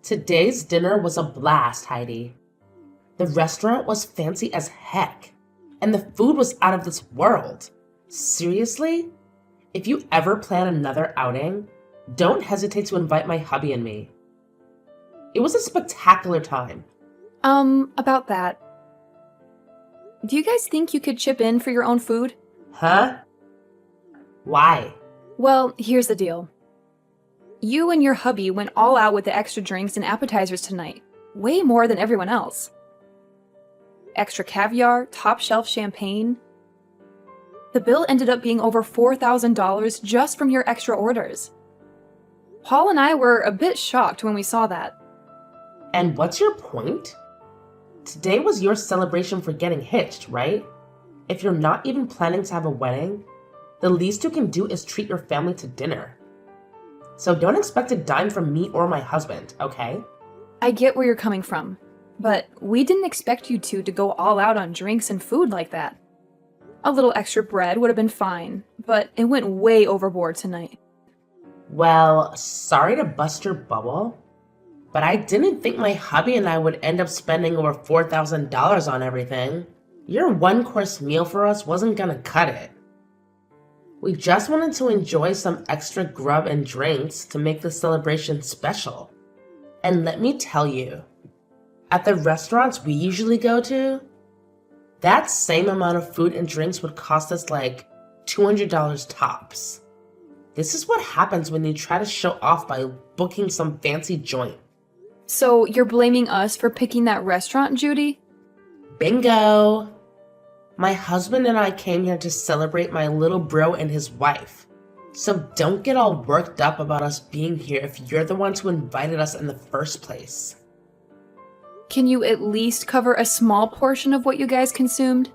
Today's dinner was a blast, Heidi. The restaurant was fancy as heck, and the food was out of this world. Seriously? If you ever plan another outing, don't hesitate to invite my hubby and me. It was a spectacular time. About that. Do you guys think you could chip in for your own food? Huh? Why? Well, here's the deal. You and your hubby went all out with the extra drinks and appetizers tonight, way more than everyone else. Extra caviar, top-shelf champagne. The bill ended up being over $4,000 just from your extra orders. Paul and I were a bit shocked when we saw that. And what's your point? Today was your celebration for getting hitched, right? If you're not even planning to have a wedding, the least you can do is treat your family to dinner. So don't expect a dime from me or my husband, okay? I get where you're coming from, but we didn't expect you two to go all out on drinks and food like that. A little extra bread would have been fine, but it went way overboard tonight. Well, sorry to bust your bubble, but I didn't think my hubby and I would end up spending over $4,000 on everything. Your one-course meal for us wasn't gonna cut it. We just wanted to enjoy some extra grub and drinks to make the celebration special. And let me tell you, at the restaurants we usually go to, that same amount of food and drinks would cost us like $200 tops. This is what happens when you try to show off by booking some fancy joint. So you're blaming us for picking that restaurant, Judy? Bingo! My husband and I came here to celebrate my little bro and his wife. So don't get all worked up about us being here if you're the ones who invited us in the first place. Can you at least cover a small portion of what you guys consumed?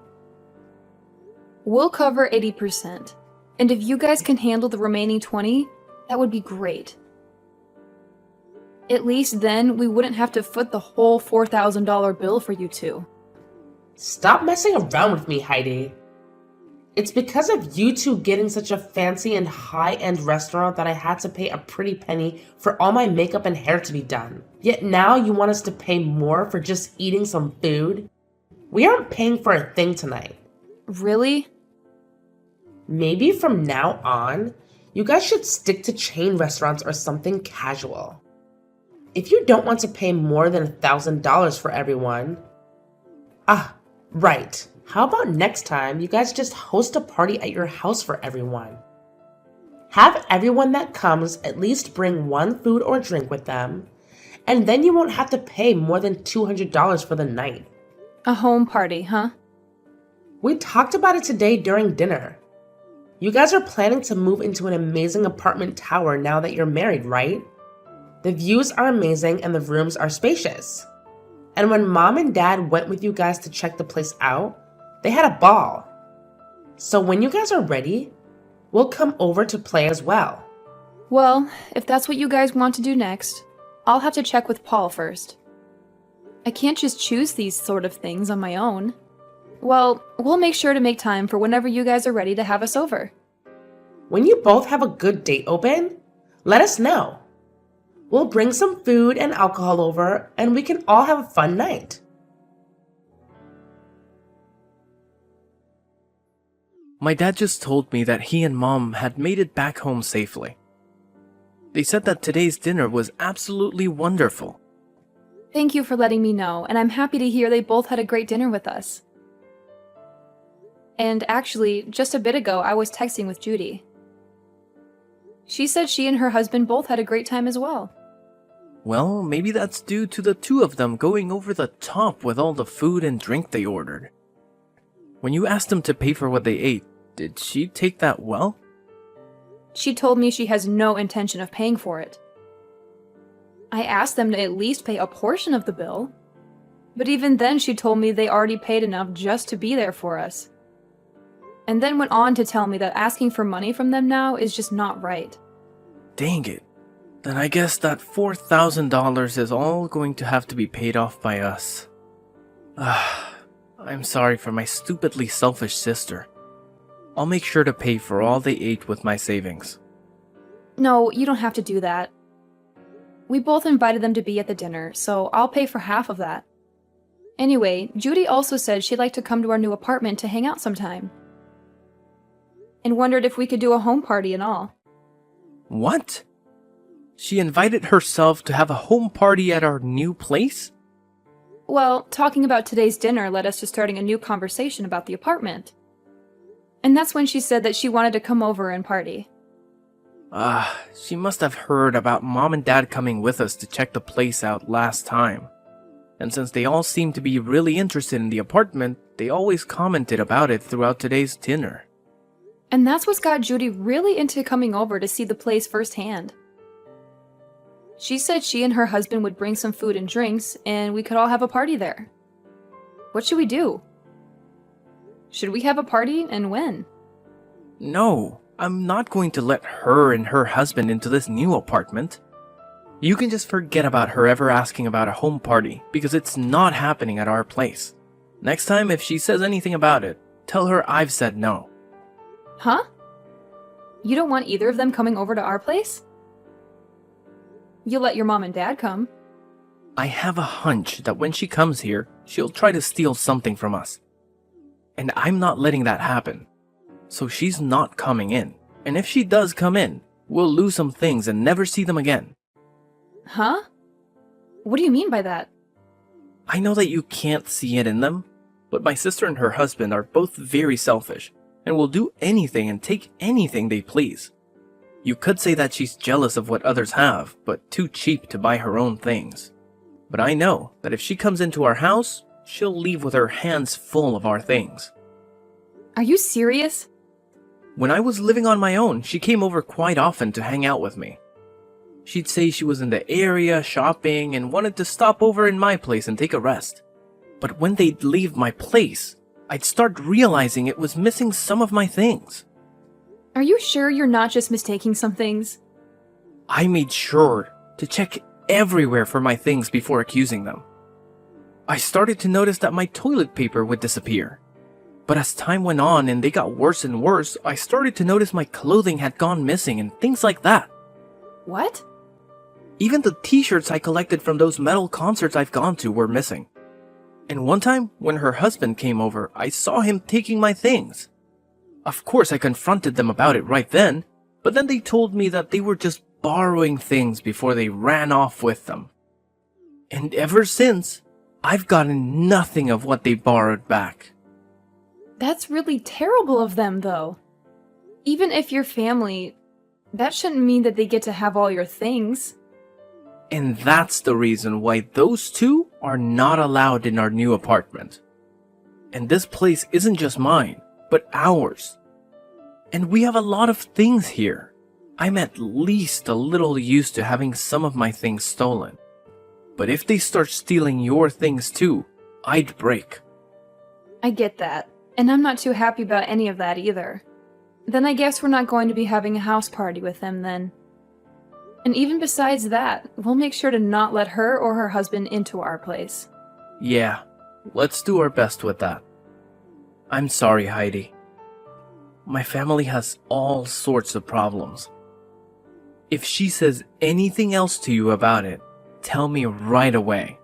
We'll cover 80%. And if you guys can handle the remaining 20, that would be great. At least then we wouldn't have to foot the whole $4,000 bill for you two. Stop messing around with me, Heidi. It's because of you two getting such a fancy and high-end restaurant that I had to pay a pretty penny for all my makeup and hair to be done. Yet now you want us to pay more for just eating some food? We aren't paying for a thing tonight. Really? Maybe from now on, you guys should stick to chain restaurants or something casual. If you don't want to pay more than $1,000 for everyone... Right. How about next time you guys just host a party at your house for everyone? Have everyone that comes at least bring one food or drink with them, and then you won't have to pay more than $200 for the night. A home party, huh? We talked about it today during dinner. You guys are planning to move into an amazing apartment tower now that you're married, right? The views are amazing and the rooms are spacious. And when Mom and Dad went with you guys to check the place out, they had a ball. So when you guys are ready, we'll come over to play as well. Well, if that's what you guys want to do next, I'll have to check with Paul first. I can't just choose these sort of things on my own. Well, we'll make sure to make time for whenever you guys are ready to have us over. When you both have a good date open, let us know. We'll bring some food and alcohol over, and we can all have a fun night. My dad just told me that he and Mom had made it back home safely. They said that today's dinner was absolutely wonderful. Thank you for letting me know, and I'm happy to hear they both had a great dinner with us. And actually, just a bit ago, I was texting with Judy. She said she and her husband both had a great time as well. Well, maybe that's due to the two of them going over the top with all the food and drink they ordered. When you asked them to pay for what they ate, did she take that well? She told me she has no intention of paying for it. I asked them to at least pay a portion of the bill, but even then she told me they already paid enough just to be there for us. And then went on to tell me that asking for money from them now is just not right. Dang it. Then I guess that $4,000 is all going to have to be paid off by us. I'm sorry for my stupidly selfish sister. I'll make sure to pay for all they ate with my savings. No, you don't have to do that. We both invited them to be at the dinner, so I'll pay for half of that. Anyway, Judy also said she'd like to come to our new apartment to hang out sometime. And wondered if we could do a home party and all. What? She invited herself to have a home party at our new place? Well, talking about today's dinner led us to starting a new conversation about the apartment. And that's when she said that she wanted to come over and party. She must have heard about Mom and Dad coming with us to check the place out last time. And since they all seemed to be really interested in the apartment, they always commented about it throughout today's dinner. And that's what got Judy really into coming over to see the place firsthand. She said she and her husband would bring some food and drinks, and we could all have a party there. What should we do? Should we have a party, and when? No, I'm not going to let her and her husband into this new apartment. You can just forget about her ever asking about a home party, because it's not happening at our place. Next time, if she says anything about it, tell her I've said no. Huh? You don't want either of them coming over to our place? You'll let your mom and dad come. I have a hunch that when she comes here, she'll try to steal something from us. And I'm not letting that happen. So she's not coming in. And if she does come in, we'll lose some things and never see them again. Huh? What do you mean by that? I know that you can't see it in them, but my sister and her husband are both very selfish and will do anything and take anything they please. You could say that she's jealous of what others have, but too cheap to buy her own things. But I know that if she comes into our house, she'll leave with her hands full of our things. Are you serious? When I was living on my own, she came over quite often to hang out with me. She'd say she was in the area shopping and wanted to stop over in my place and take a rest. But when they'd leave my place, I'd start realizing it was missing some of my things. Are you sure you're not just mistaking some things? I made sure to check everywhere for my things before accusing them. I started to notice that my toilet paper would disappear. But as time went on and they got worse and worse, I started to notice my clothing had gone missing and things like that. What? Even the t-shirts I collected from those metal concerts I've gone to were missing. And one time, when her husband came over, I saw him taking my things. Of course, I confronted them about it right then, but then they told me that they were just borrowing things before they ran off with them. And ever since, I've gotten nothing of what they borrowed back. That's really terrible of them, though. Even if you're family, that shouldn't mean that they get to have all your things. And that's the reason why those two are not allowed in our new apartment. And this place isn't just mine, but ours. And we have a lot of things here. I'm at least a little used to having some of my things stolen. But if they start stealing your things too, I'd break. I get that, and I'm not too happy about any of that either. Then I guess we're not going to be having a house party with them then. And even besides that, we'll make sure to not let her or her husband into our place. Yeah, let's do our best with that. I'm sorry, Heidi. My family has all sorts of problems. If she says anything else to you about it, tell me right away.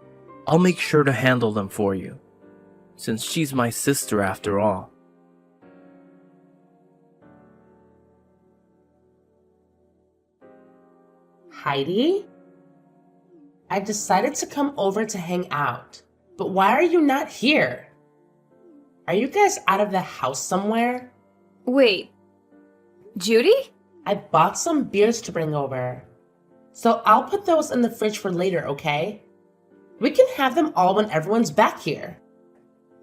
I'll make sure to handle them for you, since she's my sister after all. Heidi? I decided to come over to hang out, but why are you not here? Are you guys out of the house somewhere? Wait, Judy? I bought some beers to bring over, so I'll put those in the fridge for later, okay? We can have them all when everyone's back here.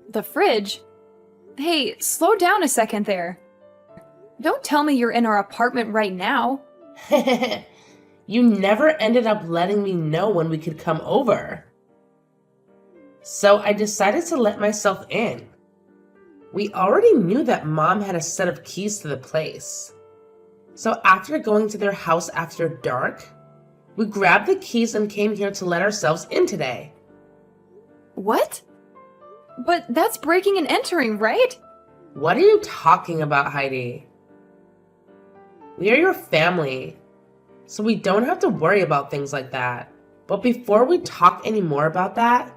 The fridge? Hey, slow down a second there. Don't tell me you're in our apartment right now. You never ended up letting me know when we could come over. So I decided to let myself in. We already knew that Mom had a set of keys to the place. So after going to their house after dark, we grabbed the keys and came here to let ourselves in today. What? But that's breaking and entering, right? What are you talking about, Heidi? We are your family. so we don't have to worry about things like that. But before we talk any more about that,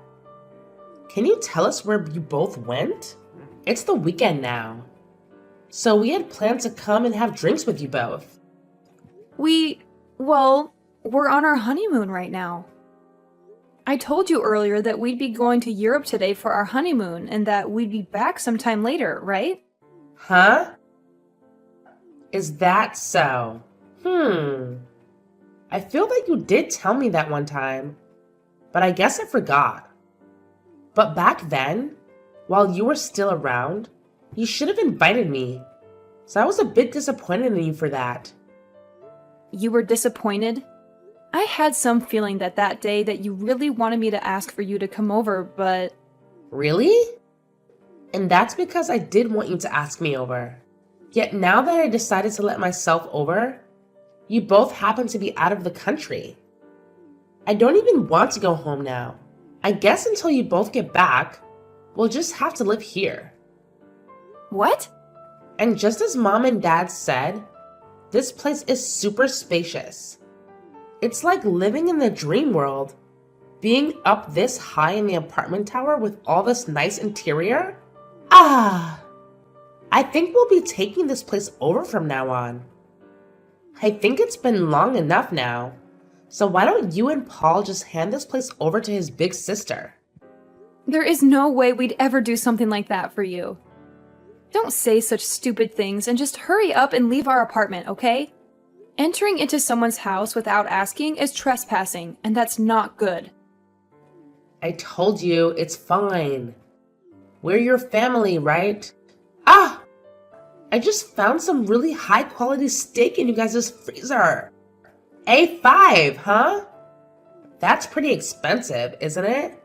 can you tell us where you both went? It's the weekend now, so we had planned to come and have drinks with you both. Well, we're on our honeymoon right now. I told you earlier that we'd be going to Europe today for our honeymoon and that we'd be back sometime later, right? Huh? Is that so? I feel like you did tell me that one time, but I guess I forgot. But back then, while you were still around, you should have invited me. So I was a bit disappointed in you for that. You were disappointed? I had some feeling that day that you really wanted me to ask for you to come over, but... Really? And that's because I did want you to ask me over. Yet now that I decided to let myself over, you both happen to be out of the country. I don't even want to go home now. I guess until you both get back, we'll just have to live here. What? And just as Mom and Dad said, this place is super spacious. It's like living in the dream world. Being up this high in the apartment tower with all this nice interior? I think we'll be taking this place over from now on. I think it's been long enough now. So why don't you and Paul just hand this place over to his big sister? There is no way we'd ever do something like that for you. Don't say such stupid things and just hurry up and leave our apartment, okay? Entering into someone's house without asking is trespassing, and that's not good. I told you, it's fine. We're your family, right? I just found some really high quality steak in you guys' freezer. A5, huh? That's pretty expensive, isn't it?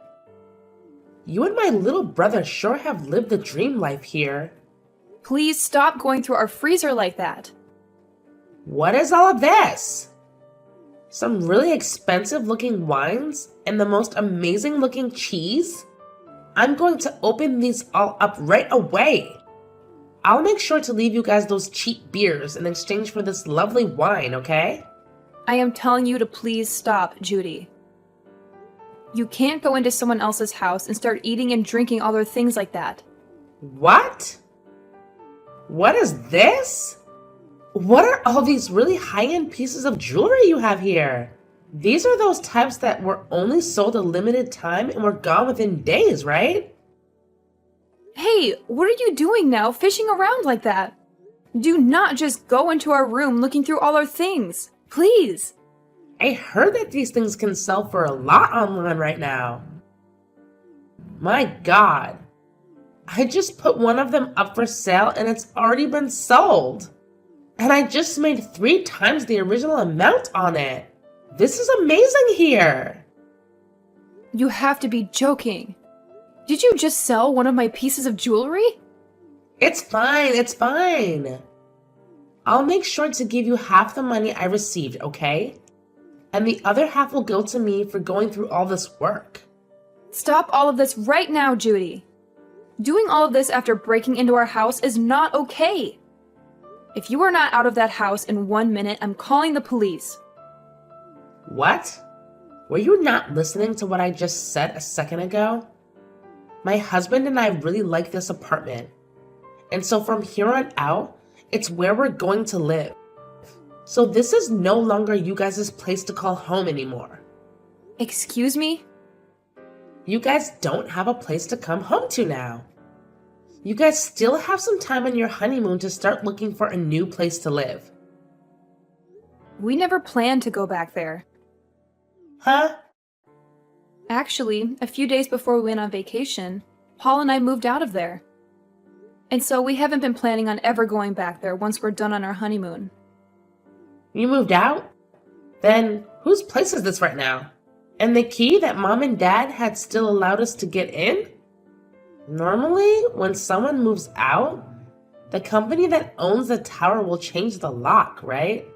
You and my little brother sure have lived the dream life here. Please stop going through our freezer like that. What is all of this? Some really expensive looking wines and the most amazing looking cheese? I'm going to open these all up right away. I'll make sure to leave you guys those cheap beers in exchange for this lovely wine, okay? I am telling you to please stop, Judy. You can't go into someone else's house and start eating and drinking all their things like that. What? What is this? What are all these really high-end pieces of jewelry you have here? These are those types that were only sold a limited time and were gone within days, right? Hey, what are you doing now, fishing around like that? Do not just go into our room looking through all our things. Please. I heard that these things can sell for a lot online right now. My God. I just put one of them up for sale and it's already been sold. And I just made 3 times the original amount on it. This is amazing here. You have to be joking. Did you just sell one of my pieces of jewelry? It's fine, it's fine. I'll make sure to give you half the money I received, okay? And the other half will go to me for going through all this work. Stop all of this right now, Judy. Doing all of this after breaking into our house is not okay. If you are not out of that house in 1 minute, I'm calling the police. What? Were you not listening to what I just said a second ago? My husband and I really like this apartment. And so from here on out, it's where we're going to live. So this is no longer you guys' place to call home anymore. Excuse me? You guys don't have a place to come home to now. You guys still have some time on your honeymoon to start looking for a new place to live. We never planned to go back there. Huh? Actually, a few days before we went on vacation, Paul and I moved out of there. And so we haven't been planning on ever going back there once we're done on our honeymoon. You moved out? Then whose place is this right now? And the key that Mom and Dad had still allowed us to get in? Normally, when someone moves out, the company that owns the tower will change the lock, right?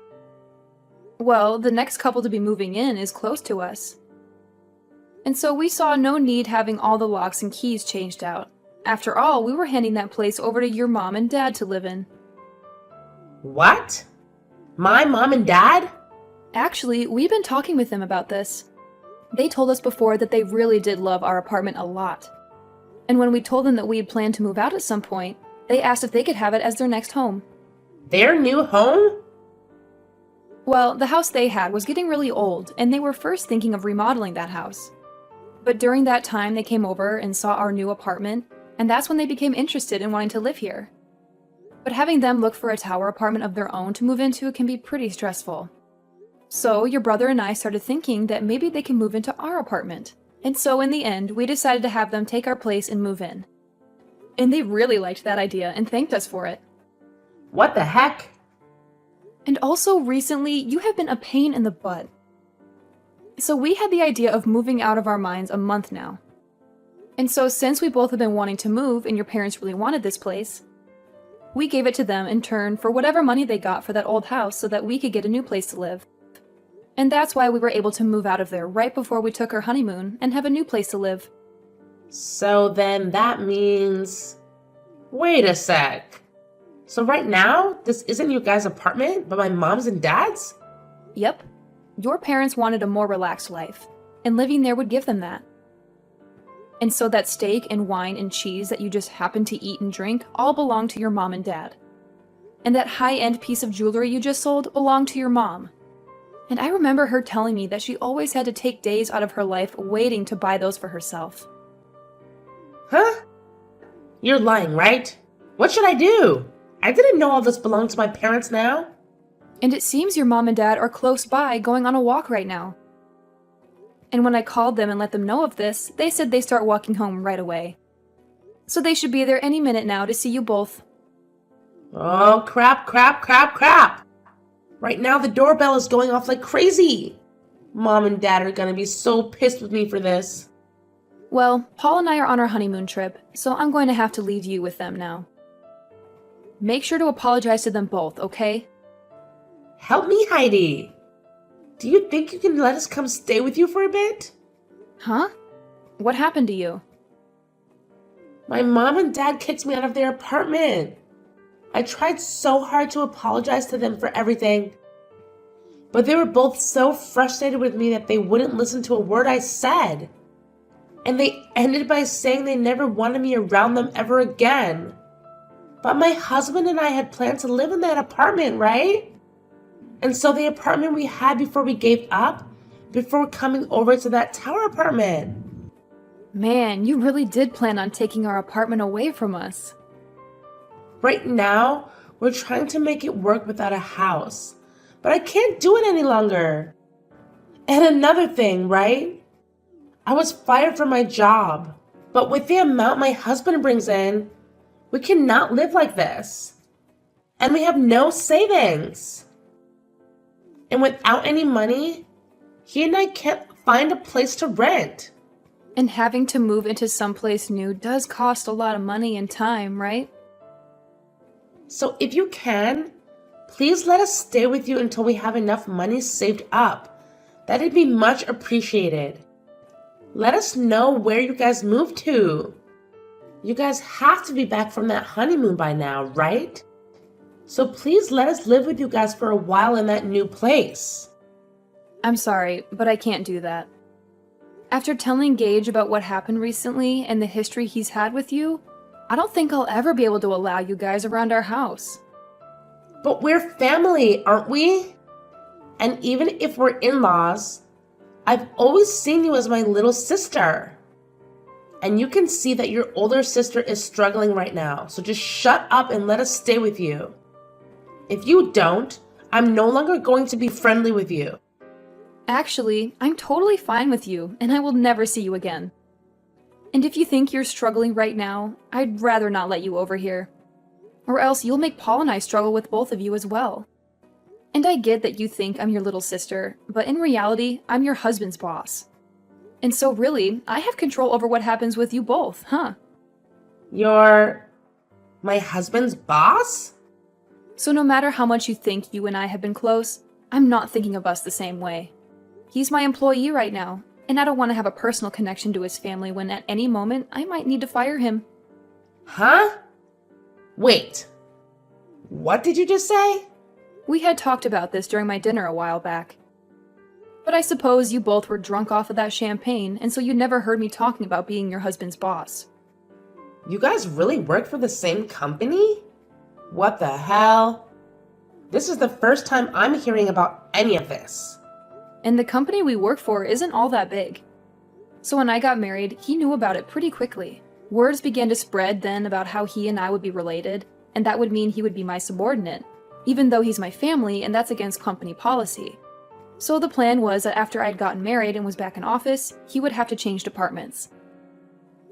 Well, the next couple to be moving in is close to us. And so we saw no need having all the locks and keys changed out. After all, we were handing that place over to your mom and dad to live in. What? My mom and dad? Actually, we've been talking with them about this. They told us before that they really did love our apartment a lot. And when we told them that we had planned to move out at some point, they asked if they could have it as their next home. Their new home? Well, the house they had was getting really old, and they were first thinking of remodeling that house. But during that time, they came over and saw our new apartment, and that's when they became interested in wanting to live here. But having them look for a tower apartment of their own to move into can be pretty stressful. So your brother and I started thinking that maybe they can move into our apartment. And so in the end, we decided to have them take our place and move in. And they really liked that idea and thanked us for it. What the heck? And also recently, you have been a pain in the butt. So we had the idea of moving out of our minds a month now. And so since we both have been wanting to move and your parents really wanted this place, we gave it to them in turn for whatever money they got for that old house so that we could get a new place to live. And that's why we were able to move out of there right before we took our honeymoon and have a new place to live. So then that means... Wait a sec. So right now, this isn't your guys' apartment, but my mom's and dad's? Yep. Your parents wanted a more relaxed life, and living there would give them that. And so that steak and wine and cheese that you just happened to eat and drink all belong to your mom and dad. And that high-end piece of jewelry you just sold belonged to your mom. And I remember her telling me that she always had to take days out of her life waiting to buy those for herself. Huh? You're lying, right? What should I do? I didn't know all this belonged to my parents now. And it seems your mom and dad are close by going on a walk right now. And when I called them and let them know of this, they said they start walking home right away. So they should be there any minute now to see you both. Oh, crap. Right now the doorbell is going off like crazy. Mom and Dad are gonna be so pissed with me for this. Well, Paul and I are on our honeymoon trip, so I'm going to have to leave you with them now. Make sure to apologize to them both, okay? Help me, Heidi. Do you think you can let us come stay with you for a bit? Huh? What happened to you? My mom and dad kicked me out of their apartment. I tried so hard to apologize to them for everything, but they were both so frustrated with me that they wouldn't listen to a word I said. And they ended by saying they never wanted me around them ever again. But my husband and I had planned to live in that apartment, right? And so the apartment we had before we gave up, before coming over to that tower apartment. Man, you really did plan on taking our apartment away from us. Right now, we're trying to make it work without a house, but I can't do it any longer. And another thing, right? I was fired from my job, but with the amount my husband brings in, we cannot live like this. And we have no savings. And without any money, he and I can't find a place to rent. And having to move into someplace new does cost a lot of money and time, right? So if you can, please let us stay with you until we have enough money saved up. That'd be much appreciated. Let us know where you guys moved to. You guys have to be back from that honeymoon by now, right? So please let us live with you guys for a while in that new place. I'm sorry, but I can't do that. After telling Gage about what happened recently and the history he's had with you, I don't think I'll ever be able to allow you guys around our house. But we're family, aren't we? And even if we're in-laws, I've always seen you as my little sister. And you can see that your older sister is struggling right now, so just shut up and let us stay with you. If you don't, I'm no longer going to be friendly with you. Actually, I'm totally fine with you, and I will never see you again. And if you think you're struggling right now, I'd rather not let you over here. Or else you'll make Paul and I struggle with both of you as well. And I get that you think I'm your little sister, but in reality, I'm your husband's boss. And so really, I have control over what happens with you both, huh? You're my husband's boss? So no matter how much you think you and I have been close, I'm not thinking of us the same way. He's my employee right now, and I don't want to have a personal connection to his family when at any moment I might need to fire him. Huh? Wait. What did you just say? We had talked about this during my dinner a while back. But I suppose you both were drunk off of that champagne, and so you never heard me talking about being your husband's boss. You guys really work for the same company? What the hell? This is the first time I'm hearing about any of this. And the company we work for isn't all that big. So when I got married, he knew about it pretty quickly. Words began to spread then about how he and I would be related, and that would mean he would be my subordinate, even though he's my family and that's against company policy. So the plan was that after I'd gotten married and was back in office, he would have to change departments.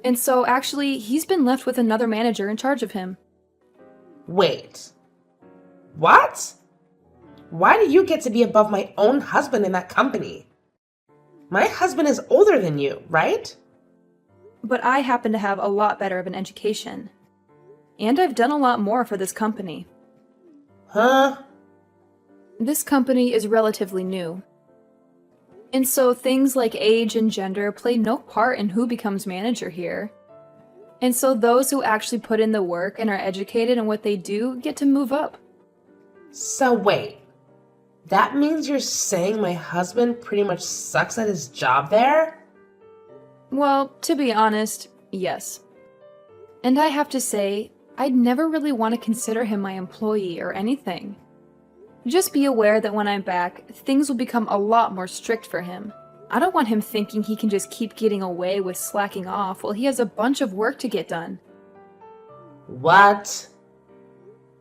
And so actually, he's been left with another manager in charge of him. Wait. What? Why do you get to be above my own husband in that company? My husband is older than you, right? But I happen to have a lot better of an education. And I've done a lot more for this company. Huh? This company is relatively new. And so things like age and gender play no part in who becomes manager here. And so those who actually put in the work and are educated in what they do get to move up. So wait. That means you're saying my husband pretty much sucks at his job there? Well, to be honest, yes. And I have to say, I'd never really want to consider him my employee or anything. Just be aware that when I'm back, things will become a lot more strict for him. I don't want him thinking he can just keep getting away with slacking off while he has a bunch of work to get done. What?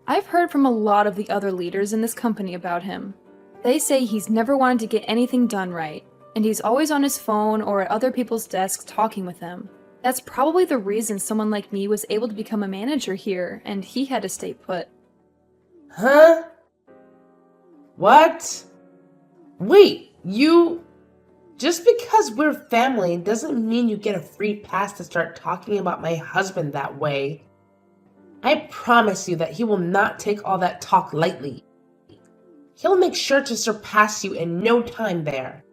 I've heard from a lot of the other leaders in this company about him. They say he's never wanted to get anything done right, and he's always on his phone or at other people's desks talking with them. That's probably the reason someone like me was able to become a manager here, and he had to stay put. Huh? What? Wait, you... Just because we're family doesn't mean you get a free pass to start talking about my husband that way. I promise you that he will not take all that talk lightly. He'll make sure to surpass you in no time there.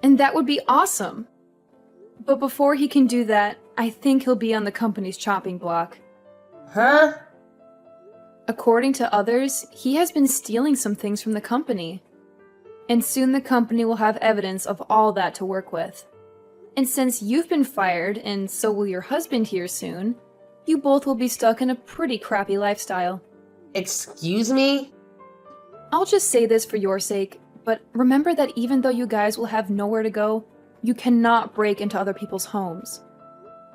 And that would be awesome. But before he can do that, I think he'll be on the company's chopping block. Huh? According to others, he has been stealing some things from the company. And soon the company will have evidence of all that to work with. And since you've been fired, and so will your husband here soon, you both will be stuck in a pretty crappy lifestyle. Excuse me? I'll just say this for your sake, but remember that even though you guys will have nowhere to go, you cannot break into other people's homes.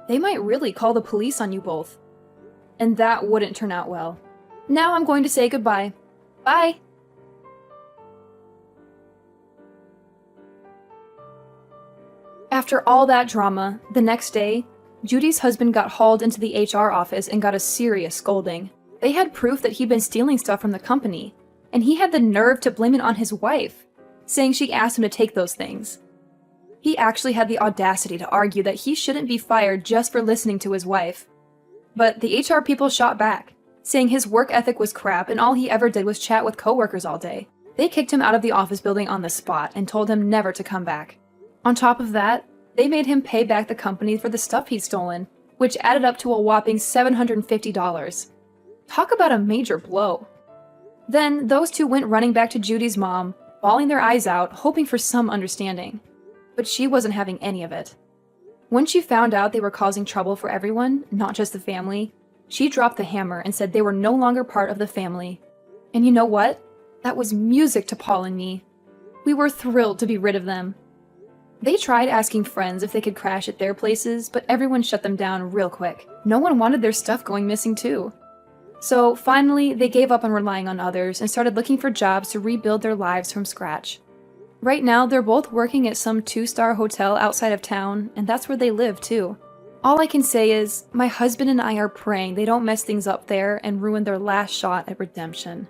They might really call the police on you both. And that wouldn't turn out well. Now I'm going to say goodbye. Bye! After all that drama, the next day, Judy's husband got hauled into the HR office and got a serious scolding. They had proof that he'd been stealing stuff from the company, and he had the nerve to blame it on his wife, saying she asked him to take those things. He actually had the audacity to argue that he shouldn't be fired just for listening to his wife. But the HR people shot back, saying his work ethic was crap and all he ever did was chat with coworkers all day. They kicked him out of the office building on the spot and told him never to come back. On top of that, they made him pay back the company for the stuff he'd stolen, which added up to a whopping $750. Talk about a major blow. Then those two went running back to Judy's mom, bawling their eyes out, hoping for some understanding. But she wasn't having any of it. When she found out they were causing trouble for everyone, not just the family, she dropped the hammer and said they were no longer part of the family. And you know what? That was music to Paul and me. We were thrilled to be rid of them. They tried asking friends if they could crash at their places, but everyone shut them down real quick. No one wanted their stuff going missing too. So finally, they gave up on relying on others and started looking for jobs to rebuild their lives from scratch. Right now, they're both working at some 2-star hotel outside of town, and that's where they live too. All I can say is, my husband and I are praying they don't mess things up there and ruin their last shot at redemption.